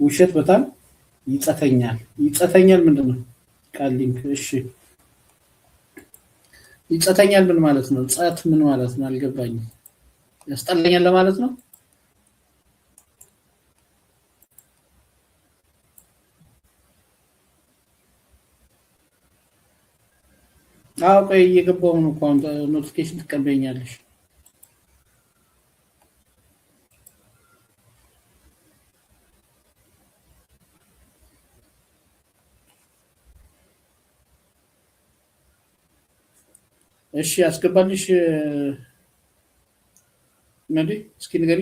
ውሸት በጣም ይጸተኛል ምንድነው ቃል ሊንክ እሺ ይጸተኛል ምን ማለት ነው ጻት ምን ማለት ነው አልገባኝም ያስጠላኛል ለማለት ነው አዎ ቆይ እየገባሁ ነው ኖቲፊኬሽን ትቀበኛለሽ እሺ አስገባልሽ ነዲ እስኪ ንገሪ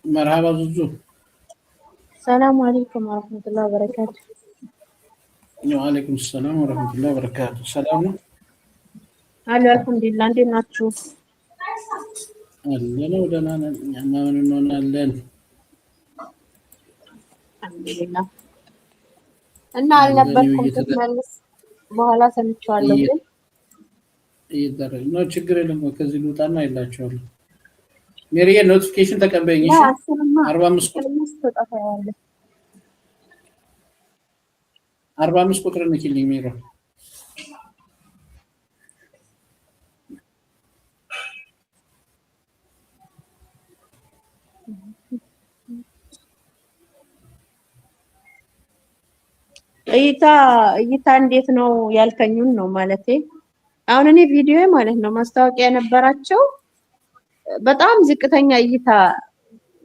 مرحبا زوزو السلام عليكم ورحمة الله وبركاته وعليكم السلام ورحمة الله وبركاته سلام هلا الحمد لله عندي ناتشو أهلا ودنا نعمل أهلا الحمد لله أنا አልነበርኩም ትመልስ በኋላ ሰምቻለሁ ግን ይደረግ ነው ችግር የለም ከዚህ ልውጣና አይላችኋለሁ ሜሪዬ ኖቲፊኬሽን ተቀበይኝ እሺ 45 ተጣጣያለሁ 45 ቁጥር ንኪልኝ ሜሮ እይታ እንዴት ነው ያልከኙን ነው ማለቴ አሁን እኔ ቪዲዮ ማለት ነው ማስታወቂያ ነበራቸው በጣም ዝቅተኛ እይታ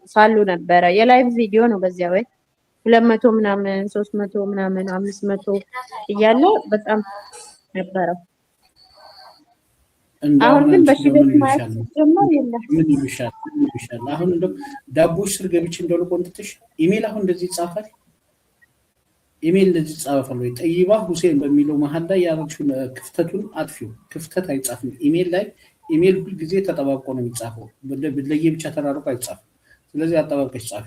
ሳሉ ነበረ የላይቭ ቪዲዮ ነው በዚያ ወይ 200 ምናምን 300 ምናምን 500 እያለ በጣም ነበረ አሁን ግን በሽበት ማለት ጀመር የለም ምን ይሻል አሁን እንደው ዳቦሽ ስር ገብቼ እንደው ለቆንጥጥሽ ኢሜል አሁን እንደዚህ ይጻፋል ኢሜል እንደዚህ ይጻፋል ወይ ጠይባ ሁሴን በሚለው መሃል ላይ ያረችው ክፍተቱን አጥፊው ክፍተት አይጻፍም ኢሜል ላይ ኢሜል ሁሉ ጊዜ ተጠባብቆ ነው የሚጻፈው ለየብቻ ተራርቆ አይጻፍም ስለዚህ አጠባብቀሽ ጻፊ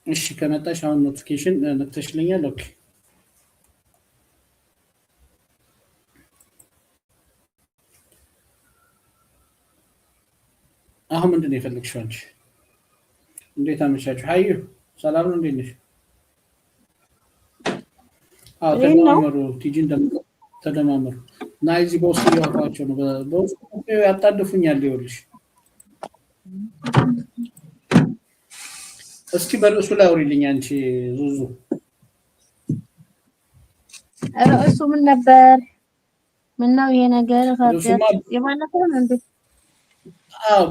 እሺ ከመጣሽ አሁን ኖቲፊኬሽን ነክተሽልኛል ኦኬ አሁን ምንድነው የፈለግሽው አንቺ እንዴት አመሻችሁ ሀዩ ሰላም ነው እንዴት ነሽ ተደማመሩ ቲጂ ተደማመሩ እና እዚህ በውስጥ ያወጣቸው ነው በውስጥ ያጣድፉኛል ይኸውልሽ እስኪ በርዕሱ ላይ አውሪልኝ አንቺ ዙዙ ርዕሱ ምን ነበር ምነው ይሄ ነገር የማለት ነው እንዴ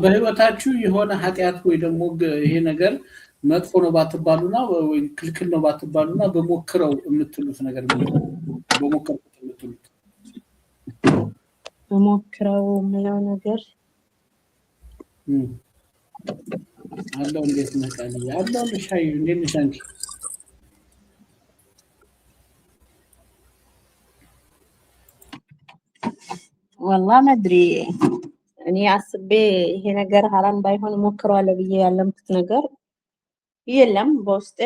በህይወታችሁ የሆነ ኃጢያት ወይ ደግሞ ይሄ ነገር መጥፎ ነው ባትባሉና ወይ ክልክል ነው ባትባሉና በሞክረው የምትሉት ነገር ምን በሞክረው የምትሉት በሞክረው ምለው ነገር አለው እንዴት ነካል ያለው ሻይ እንዴት ነሽ አንቺ والله ما ادري እኔ አስቤ ይሄ ነገር ሐራም ባይሆን ሞክረዋለሁ ብዬ ያለምኩት ነገር የለም በውስጤ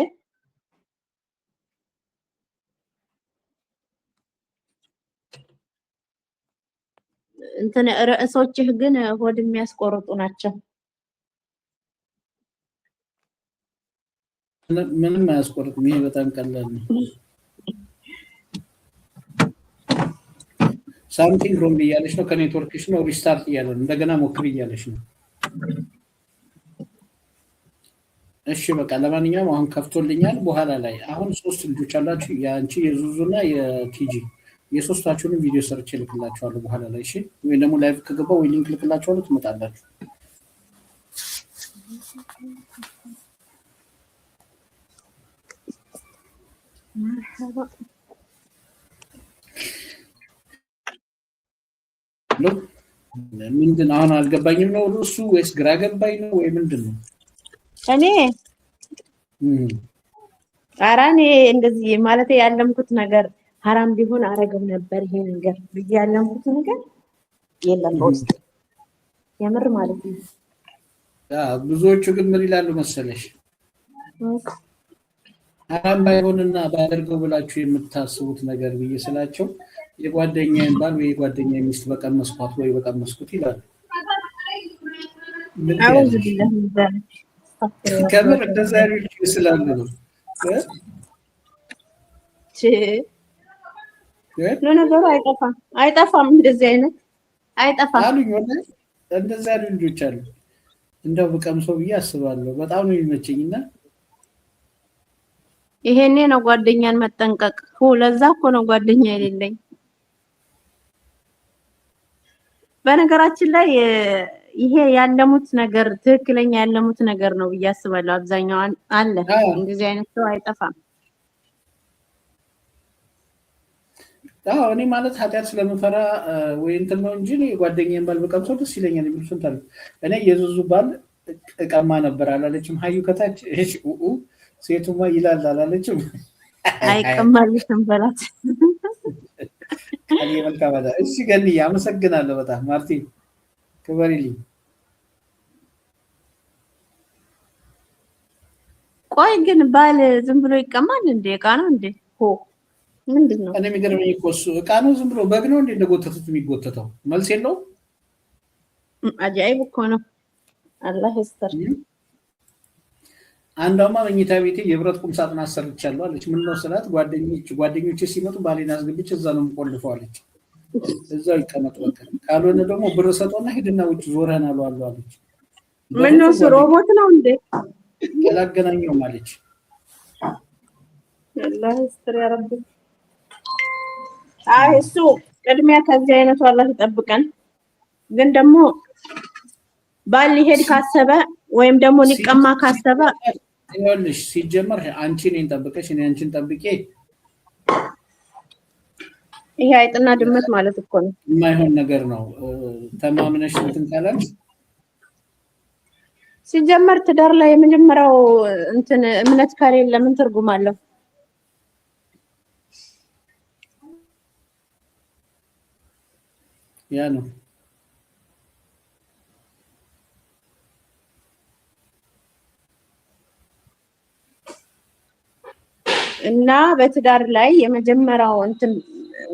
እንትን ርዕሶችህ ግን ሆድ የሚያስቆርጡ ናቸው። ምንም አያስቆርጥም። ይሄ በጣም ቀላል ነው። ሳምቲንግ ሮንግ እያለች ነው ከኔትወርክሽ ነው። ሪስታርት እያለ ነው። እንደገና ሞክሪ እያለች ነው። እሺ በቃ ለማንኛውም አሁን ከፍቶልኛል። በኋላ ላይ አሁን 3 ልጆች አላችሁ፣ የአንቺ የዙዙና የቲጂ የሶስታችሁንም ቪዲዮ ሰርች ልክላችኋለሁ በኋላ ላይ። እሺ ወይ ደግሞ ላይቭ ከገባ ወይ ሊንክ ልክላችኋለሁ ትመጣላችሁ። مرحبا ምንድን አሁን አልገባኝም ነው እሱ ወይስ ግራ ገባኝ ነው ወይ ምንድን ነው? እኔ ኧረ እኔ እንደዚህ ማለት ያለምኩት ነገር ሐራም ቢሆን አረገው ነበር ይሄ ነገር ብዬ ያለምኩት ነገር የለም በውስጥ የምር ማለት ነው። ብዙዎቹ ግን ምን ይላሉ መሰለሽ ሐራም ባይሆንና ባያደርገው ብላችሁ የምታስቡት ነገር ብዬ ስላቸው የጓደኛዬን ባል ወይ የጓደኛዬን ሚስት በቀመስኳት ወይ በቀመስኩት ይላሉ። አውዝ ቢላህ ይዛል ከምን እንደዛ ያሉት ይስላሉ ነው ለነገሩ አይጠፋም እንደዚህ አይነት አይጠፋም አሉኝ። ወደ እንደዛ ያሉ ልጆች አሉ። እንደው በቀምሰው ብዬ አስባለሁ። በጣም ነው የሚመቸኝና ይሄኔ ነው ጓደኛን መጠንቀቅ። ለዛ እኮ ነው ጓደኛ የሌለኝ። በነገራችን ላይ ይሄ ያለሙት ነገር ትክክለኛ ያለሙት ነገር ነው ብዬ አስባለሁ። አብዛኛው አለ እንደዚህ አይነት ሰው አይጠፋም። እኔ ማለት ኃጢአት ስለምፈራ ወይ እንትን ነው እንጂ ጓደኛዬን ባል በቀምሰው ደስ ይለኛል የሚሉ ስንት አሉ። እኔ የዙዙ ባል እቀማ ነበር አላለችም ሀዩ ከታች እሺ ሴቱማ ይላል አላለችም። አይቀማልሽም በላት አሊ መልካም አዳ። እሺ ገኒ አመሰግናለሁ በጣም ማርቲን ክበሪልኝ። ቆይ ግን ባል ዝም ብሎ ይቀማል እንዴ? ዕቃ ነው እንዴ? ምንድነው? እኔ የሚገርመኝ እኮ እሱ ዕቃ ነው ዝም ብሎ በግ ነው እንዴ እንደጎተቱት የሚጎተተው? መልስ የለውም። አጃኢብ እኮ ነው። አላህ ይስተር። አንዷማ መኝታ ቤቴ የብረት ቁም ሳጥን አሰርቻለሁ አለች። ምን ነው ስላት ጓደኞቼ ሲመጡ ባሌን አስገብቼ እዛ ነው የምቆልፈው አለች። እዛው ይቀመጥ በቃ ካልሆነ ደግሞ ብር ሰጠውና ሂድና ውጭ ዞረህን አሉ አለች። ምን ነው ሮቦት ነው እንዴ? ያላገናኘውም አለች። አላህ ይስተር ያ ረቢ። አይ እሱ ቅድሚያ ከዚህ አይነቱ አላህ ይጠብቀን። ግን ደግሞ ባል ሊሄድ ካሰበ ወይም ደግሞ ሊቀማ ካሰበ ይኸውልሽ ሲጀመር አንቺ እኔን ጠብቀሽ እኔ አንቺን ጠብቄ ይሄ አይጥና ድመት ማለት እኮ ነው። የማይሆን ነገር ነው። ተማምነሽ እንትን ካላልሽ ሲጀመር ትዳር ላይ የመጀመሪያው እንትን እምነት ከሌለ ምን ትርጉም አለው? ያ ነው እና በትዳር ላይ የመጀመሪያው እንትን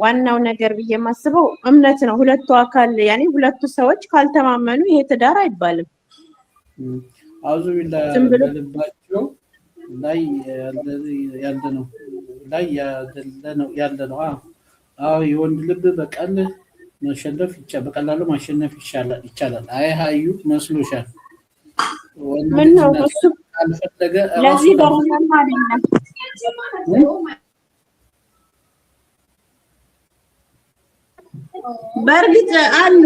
ዋናው ነገር ብዬ የማስበው እምነት ነው። ሁለቱ አካል ያኔ ሁለቱ ሰዎች ካልተማመኑ ይሄ ትዳር አይባልም። አውዙ በልባቸው ላይ ያለ ነው። አዎ የወንድ ልብ በቀላሉ ማሸነፍ ይቻላል። አይ ሀዩ መስሎሻል። ምን ነው እሱ ካልፈለገ ለዚህ ደረጃማ አይደለም። በእርግጥ አሉ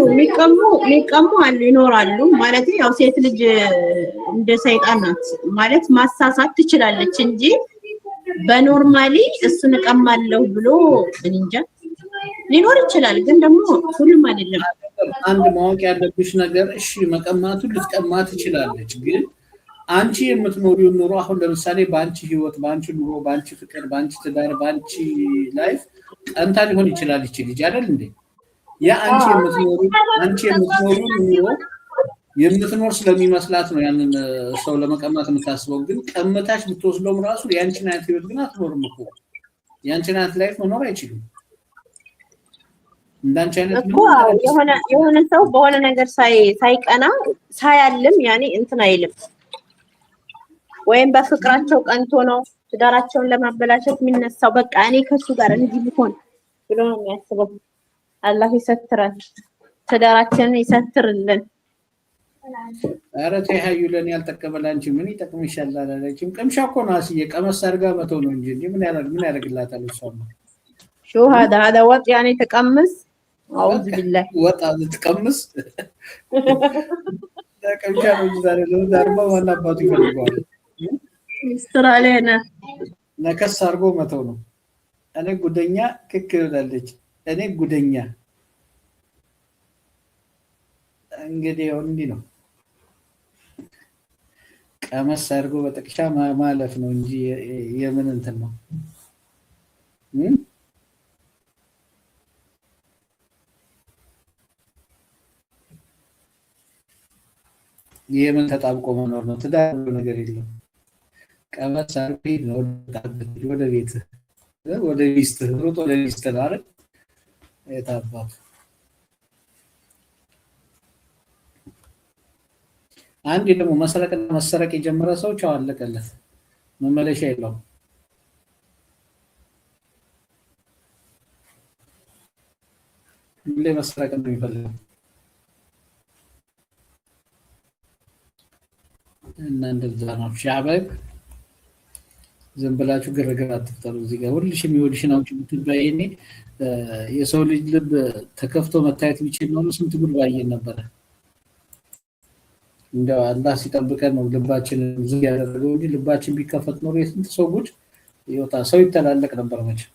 የሚቀሙ አሉ ይኖራሉ። ማለት ያው ሴት ልጅ እንደ ሰይጣን ናት ማለት ማሳሳት ትችላለች እንጂ በኖርማሊ እሱን እቀማለሁ ብሎ እንጃ ሊኖር ይችላል። ግን ደግሞ ሁሉም አይደለም። አንድ ማወቅ ያለብሽ ነገር እሺ መቀማቱን ልትቀማ ትችላለች ግን አንቺ የምትኖሪው ኑሮ አሁን ለምሳሌ ባንቺ ህይወት ባንቺ ኑሮ ባንቺ ፍቅር ባንቺ ትዳር ባንቺ ላይፍ ቀንታ ሊሆን ይችላል ይችል ልጅ አይደል እንዴ? ያ አንቺ የምትኖሪው ኑሮ የምትኖር ስለሚመስላት ነው ያንን ሰው ለመቀማት የምታስበው። ግን ቀምታሽ ብትወስደውም ራሱ ያንቺን አይነት ህይወት ግን አትኖርም እኮ ያንቺን አይነት ላይፍ መኖር አይችልም። እንዳንቺ አይነት እኮ የሆነ ሰው በሆነ ነገር ሳይቀና ሳያልም ያኔ እንትን አይልም። ወይም በፍቅራቸው ቀንቶ ነው ትዳራቸውን ለማበላሸት የሚነሳው። በቃ እኔ ከሱ ጋር እንዲህ ቢሆን ብሎ ነው የሚያስበው። አላህ ይሰትራል፣ ትዳራችንን ይሰትርልን። ኧረ ተይ ሀዩ፣ ለእኔ ያልጠቀመ ለአንቺ ምን ይጠቅምሻል አላለችም። ቅምሻ እኮ ነው አስዬ፣ ቀመስ አድርጋ መተው ነው እንጂ ምን ያደርግላታል? እሷማ شو هذا وط يعني تقمص اعوذ بالله ወጣ ልትቀምስ ለቅምሻ ነው እንጂ ዛሬ ለዛርማ ዋና አባቱ ይፈልገዋል። ይስጥር አለና ነከስ አድርጎ መተው ነው። እኔ ጉደኛ ክክ ብላለች። እኔ ጉደኛ እንግዲህ እንዲህ ነው። ቀመስ አድርጎ በጥቅሻ ማለፍ ነው እንጂ የምን እንትን ነው? የምን ተጣብቆ መኖር ነው? ትዳር ነገር የለም። ቀመስ አድርጎ ነው ወደ ቤት ወደ ሚስት ሩጥ ወደ ሚስት ነው አይደል? የታባቱ አንድ ደግሞ መስረቅና መሰረቅ የጀመረ ሰው ቻው አለቀለት፣ መመለሻ የለውም። ሁሌ መስረቅ ነው የሚፈልገው። እና እንደዛ ነው። ሻዕበብ ዝም ብላችሁ ግርግር አትፍጠሩ። እዚህ ጋር ሁልሽም የሚወድሽን አውጪ ብትባይ እኔ የሰው ልጅ ልብ ተከፍቶ መታየት ቢችል ነው ስንት ጉድ ባየን ነበረ። እንደው አላህ ሲጠብቀን ነው ልባችን ዝግ ያደረገው እንጂ ልባችን ቢከፈት ኖሮ የስንት ሰው ጉድ ይወጣ፣ ሰው ይተላለቅ ነበር መቼም።